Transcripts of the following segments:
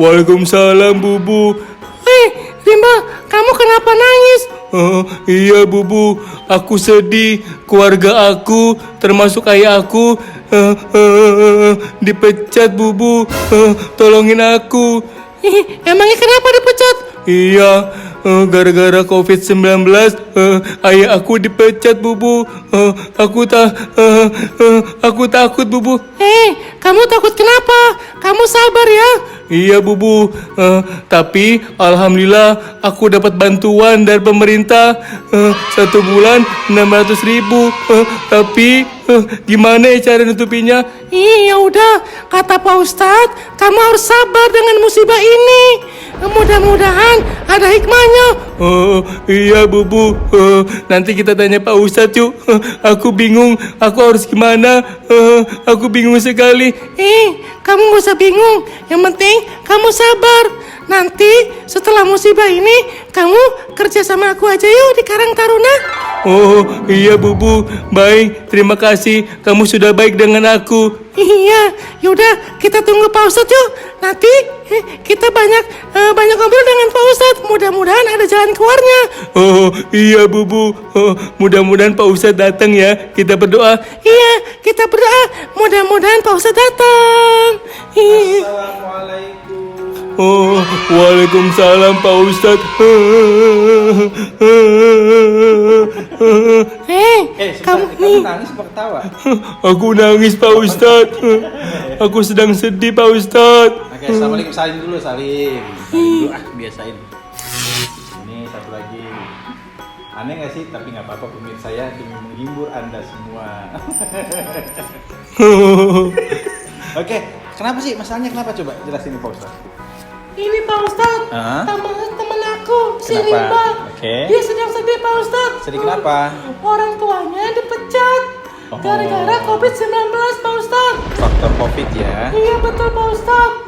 Waalaikumsalam, Bubu. Hei, Rimba, kamu kenapa nangis? Iya, Bubu. Aku sedih. Keluarga aku, termasuk ayah aku, dipecat, Bubu. Tolongin aku. Emangnya kenapa dipecat? Iya, gara-gara COVID-19, ayah aku dipecat, Bubu. Aku takut, Bubu. Hei, kamu takut kenapa? Kamu sabar ya. Iya, Bubu. Tapi alhamdulillah aku dapat bantuan dari pemerintah 1 bulan 600.000. Tapi gimana ya cara nutupinya? Iya udah, kata Pak Ustadz, kamu harus sabar dengan musibah ini. Mudah-mudahan ada hikmahnya. Iya, Bubu. Nanti kita tanya Pak Ustadz yuk. Aku bingung, aku harus gimana? Aku bingung sekali. Kamu gak usah bingung. Yang penting kamu sabar. Nanti setelah musibah ini, kamu kerja sama aku aja yuk di Karang Taruna. Oh iya, Bubu. Baik, terima kasih. Kamu sudah baik dengan aku. Iya, yaudah kita tunggu Pak Ustadz yuk. Nanti kita banyak ngobrol dengan Pak Ustadz. Mudah-mudahan ada jalan keluarnya. Oh iya, Bubu. Mudah-mudahan Pak Ustadz datang ya. Kita berdoa. Iya, kita berdoa. Mudah-mudahan Pak Ustadz datang. Assalamualaikum. Oh, waalaikumsalam Pak Ustadz. Kamu nangis apa ketawa? Aku nangis, Pak Ustadz. Aku sedang sedih, Pak Ustadz. Oke, assalamualaikum, salim dulu, salim dulu, biasain. Ini satu lagi. Aneh gak sih? Tapi gak apa-apa, pemirsa ya, demi menghibur Anda semua. Oke, kenapa sih? Masalahnya kenapa? Coba jelasin nih, Pak Ustadz. Ini Pak Ustadz, temen aku, si Kenapa? Rimba. Oke. Dia sedang sedih Pak Ustadz. Sedih kenapa? Orang tuanya dipecat gara-gara COVID-19 Pak Ustadz. Faktor COVID ya. Iya betul Pak Ustadz.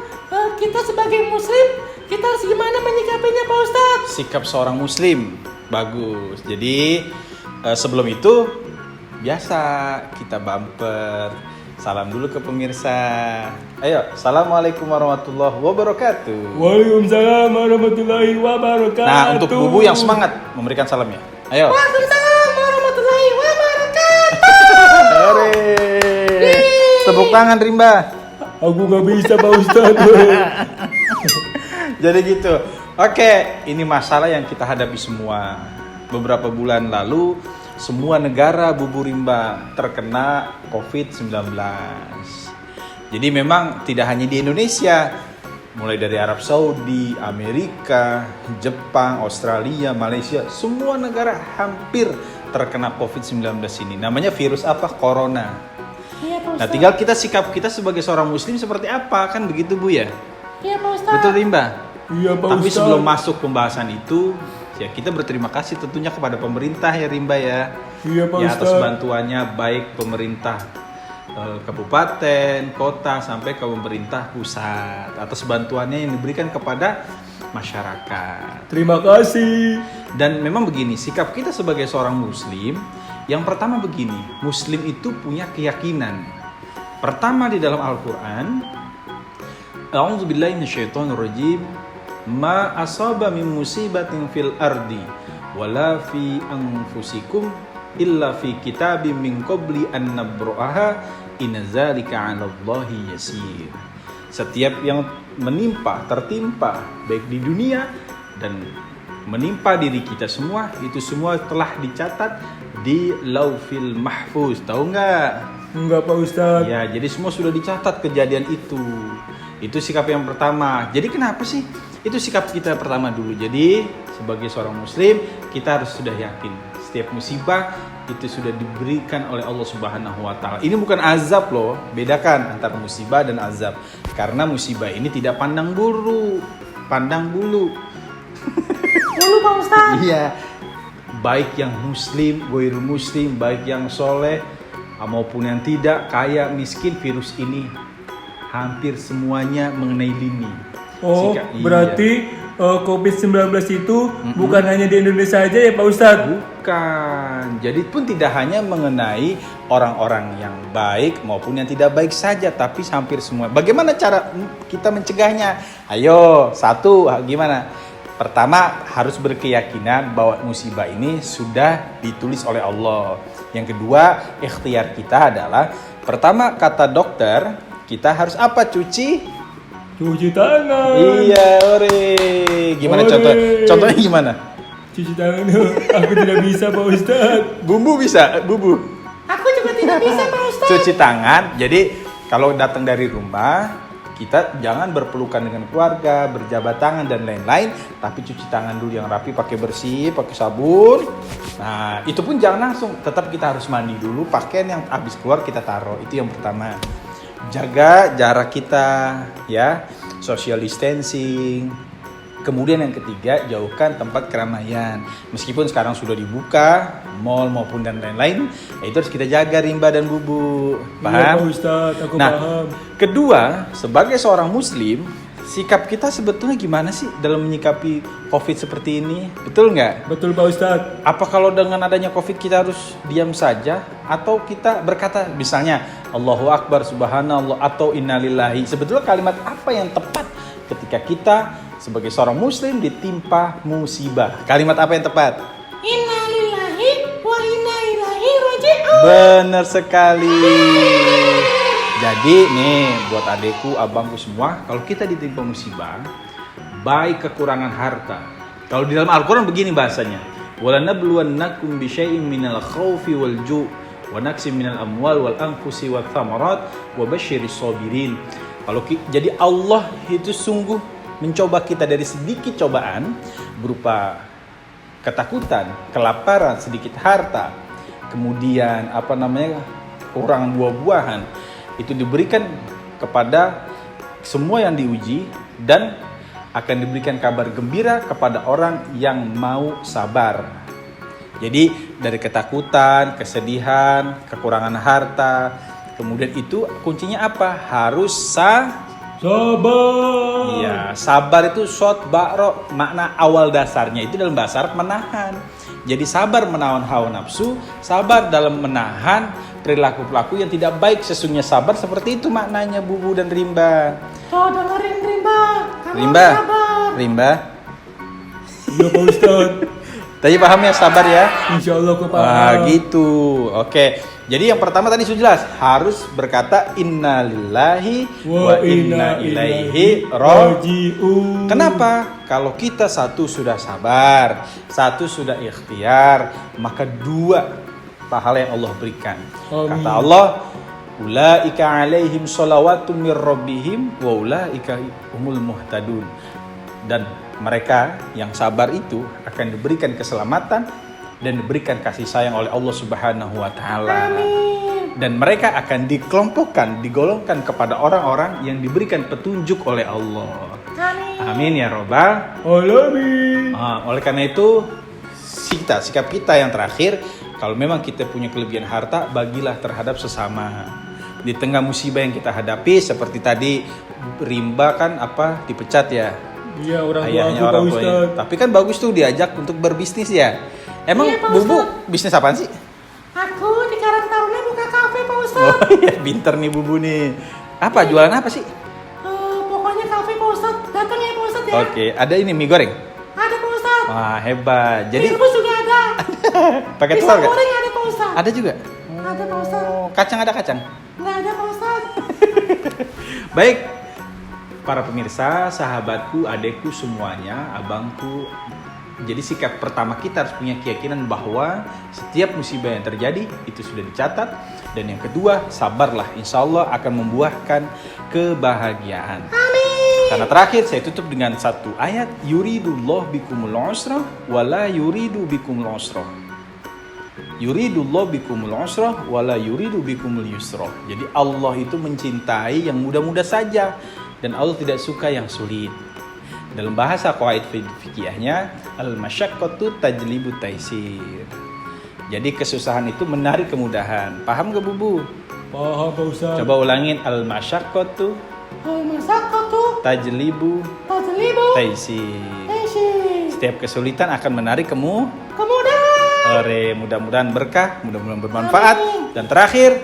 Kita sebagai muslim, kita harus gimana menyikapinya Pak Ustadz? Sikap seorang muslim bagus. Jadi sebelum itu biasa kita bumper. Salam dulu ke pemirsa. Ayo, assalamualaikum warahmatullahi wabarakatuh. Waalaikumsalam warahmatullahi wabarakatuh. Nah, untuk Bubu yang semangat memberikan salamnya. Ayo. Waalaikumsalam warahmatullahi wabarakatuh. Hore. Tepuk tangan Rimba. Aku gak bisa, Pak Ustadz. Jadi gitu. Oke, ini masalah yang kita hadapi semua. Beberapa bulan lalu semua negara, Bubu Rimba, terkena COVID-19. Jadi memang tidak hanya di Indonesia, mulai dari Arab Saudi, Amerika, Jepang, Australia, Malaysia, semua negara hampir terkena COVID-19 ini. Namanya virus apa? Corona. Iya Pak Ustadz. Nah, tinggal sikap kita sebagai seorang muslim seperti apa, kan begitu Bu ya? Iya Pak Ustadz. Betul Rimba? Iya, Pak Tapi Ustadz. sebelum masuk pembahasan itu, ya kita berterima kasih tentunya kepada pemerintah ya Rimba ya. Iya, Pak Ya atas Ustadz. bantuannya, baik pemerintah kabupaten, kota sampai ke pemerintah pusat, atas bantuannya yang diberikan kepada masyarakat. Terima kasih. Dan memang begini, sikap kita sebagai seorang muslim, yang pertama begini, muslim itu punya keyakinan. Pertama di dalam Al-Qur'an, A'udzubillahi minasyaitonirrajim, ma asaba min musibatin fil ardi wala fi anfusikum illa fi kitabim min qabli an nabra'aha inna dzalika 'alallahi yasir. Setiap yang tertimpa baik di dunia dan menimpa diri kita semua, itu semua telah dicatat di Laufil Mahfuz. Tahu nggak? Enggak, Pak Ustadz. Ya, jadi semua sudah dicatat kejadian itu. Itu sikap yang pertama. Jadi kenapa sih? Itu sikap kita pertama dulu. Jadi sebagai seorang muslim, kita harus sudah yakin setiap musibah itu sudah diberikan oleh Allah Subhanahu wa taala. Ini bukan azab loh. Bedakan antara musibah dan azab. Karena musibah ini tidak pandang bulu. Dulu Pak Ustadz. Iya. Baik yang muslim, ghairul muslim, baik yang soleh maupun yang tidak, kaya, miskin, virus ini hampir semuanya mengenai lini. Oh, Iya. berarti COVID-19 itu bukan hanya di Indonesia aja ya Pak Ustadz? Bukan. Jadi pun tidak hanya mengenai orang-orang yang baik maupun yang tidak baik saja, tapi hampir semua. Bagaimana cara kita mencegahnya? Ayo, satu, gimana? Pertama, harus berkeyakinan bahwa musibah ini sudah ditulis oleh Allah. Yang kedua, ikhtiar kita adalah, pertama kata dokter, kita harus apa? Cuci tangan. Iya, ore. Gimana contohnya gimana? Cuci tangan. Aku tidak bisa Pak Ustadz. Bumbu bisa, bubu. Aku juga tidak bisa Pak Ustadz. Cuci tangan. Jadi kalau datang dari rumah, kita jangan berpelukan dengan keluarga, berjabat tangan dan lain-lain, tapi cuci tangan dulu yang rapi, pakai bersih, pakai sabun. Nah, itu pun jangan langsung, tetap kita harus mandi dulu, pakaian yang habis keluar kita taruh. Itu yang pertama. Jaga jarak kita, ya, social distancing. Kemudian yang ketiga, jauhkan tempat keramaian. Meskipun sekarang sudah dibuka, mall maupun dan lain-lain, itu harus kita jaga rimba dan bubu. Paham? Iya Pak Ustadz, aku paham. Kedua, sebagai seorang muslim, sikap kita sebetulnya gimana sih dalam menyikapi COVID seperti ini? Betul nggak? Betul Pak Ustadz. Apa kalau dengan adanya COVID kita harus diam saja? Atau kita berkata misalnya Allahu Akbar, Subhanallah, atau Innalillahi. Sebetulnya kalimat apa yang tepat ketika kita sebagai seorang muslim ditimpa musibah? Kalimat apa yang tepat? Innalillahi wa inna ilaihi raji'un. Benar sekali. Jadi nih buat adekku, abangku semua, kalau kita ditimpa musibah, baik kekurangan harta. Kalau di dalam Al-Quran begini bahasanya, walanabluwannakum bisyai'in minal khaufi wal ju' wa naqsim minal amwal wal anfusi wath thamarat wa basyiris sabirin. Jadi Allah itu sungguh mencoba kita dari sedikit cobaan berupa ketakutan, kelaparan, sedikit harta, kemudian kekurangan buah-buahan. Itu diberikan kepada semua yang diuji dan akan diberikan kabar gembira kepada orang yang mau sabar. Jadi dari ketakutan, kesedihan, kekurangan harta, kemudian itu kuncinya apa? Harus Sabar. Iya, sabar itu shot ba'ro, makna awal dasarnya itu dalam bahasa Arab menahan. Jadi sabar menahan hawa nafsu, sabar dalam menahan perilaku-perilaku yang tidak baik. Sesungguhnya sabar seperti itu maknanya Bubu dan Rimba. Tuh dengerin Rimba. Kamu Rimba, sabar. Rimba. Iya Pak Ustadz. Tadi paham ya sabar ya? Insya Allah aku paham. Wah gitu. Oke. Jadi yang pertama tadi sudah jelas, harus berkata innalillahi wa inna ilaihi raji'un. Kenapa? Kalau kita satu sudah sabar, satu sudah ikhtiar, maka dua pahala yang Allah berikan. Amin. Kata Allah, ulaika alaihim sholawatun mir rabbihim wa ulaika humul muhtadun. Dan mereka yang sabar itu akan diberikan keselamatan dan diberikan kasih sayang oleh Allah Subhanahu wa taala. Dan mereka akan dikelompokkan, digolongkan kepada orang-orang yang diberikan petunjuk oleh Allah. Amin ya robbal alamin. Oleh karena itu sikap kita yang terakhir, kalau memang kita punya kelebihan harta, bagilah terhadap sesama. Di tengah musibah yang kita hadapi, seperti tadi Rimba kan dipecat ya. Iya, ayahnya orang orang tua tuanya. Tapi kan bagus tuh diajak untuk berbisnis ya. Emang Iya, Pak Bubu Ustadz. bisnis apaan sih? Aku di Karang Taruna buka kafe Pak Ustadz. Oh iya, pinter nih Bubu nih. Apa jualan apa sih? Pokoknya kafe Pak Ustadz. Datang ya Pak Ustadz ya. Oke, ada ini mie goreng. Ada Pak Ustadz. Wah, hebat. Jadi Rebus juga ada. pakai Pisang telur nggak? goreng ada Pak Ustadz. Ada juga. Ada Pak Ustadz. Oh, kacang ada kacang. Nggak ada Pak Ustadz. Baik, para pemirsa, sahabatku, adekku semuanya, abangku. Jadi sikap pertama kita harus punya keyakinan bahwa setiap musibah yang terjadi itu sudah dicatat. Dan yang kedua, sabarlah. Insya Allah akan membuahkan kebahagiaan. Amin. Karena terakhir saya tutup dengan satu ayat. Yuridullah bikumul usra wala yuridu bikumul usra. Yuridullah bikumul usra wala yuridu bikumul yusra. Jadi Allah itu mencintai yang mudah-mudah saja. Dan Allah tidak suka yang sulit. Dalam bahasa qawaid fikihnya, al-masyaqqatu tajlibu taisir. Jadi kesusahan itu menarik kemudahan. Paham gak Bubu? Paham Pak Ustadz. Coba ulangin, al-masyaqqatu Masa kau tuh tajlibu tajlibu taisir. taisir. Setiap kesulitan akan menarik Kemudahan. Ore, mudah-mudahan berkah, mudah-mudahan bermanfaat. Amin. Dan terakhir,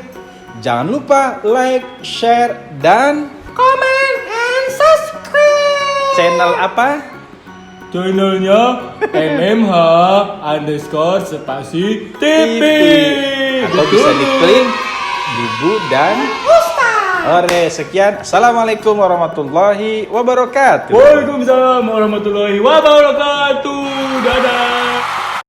jangan lupa like, share, dan Comment and subscribe. channel apa? Channelnya MMH underscore spasi TV. Atau bisa diklik Bubu dan Ore. Sekian, assalamualaikum warahmatullahi wabarakatuh. Waalaikumsalam warahmatullahi wabarakatuh. Dadah.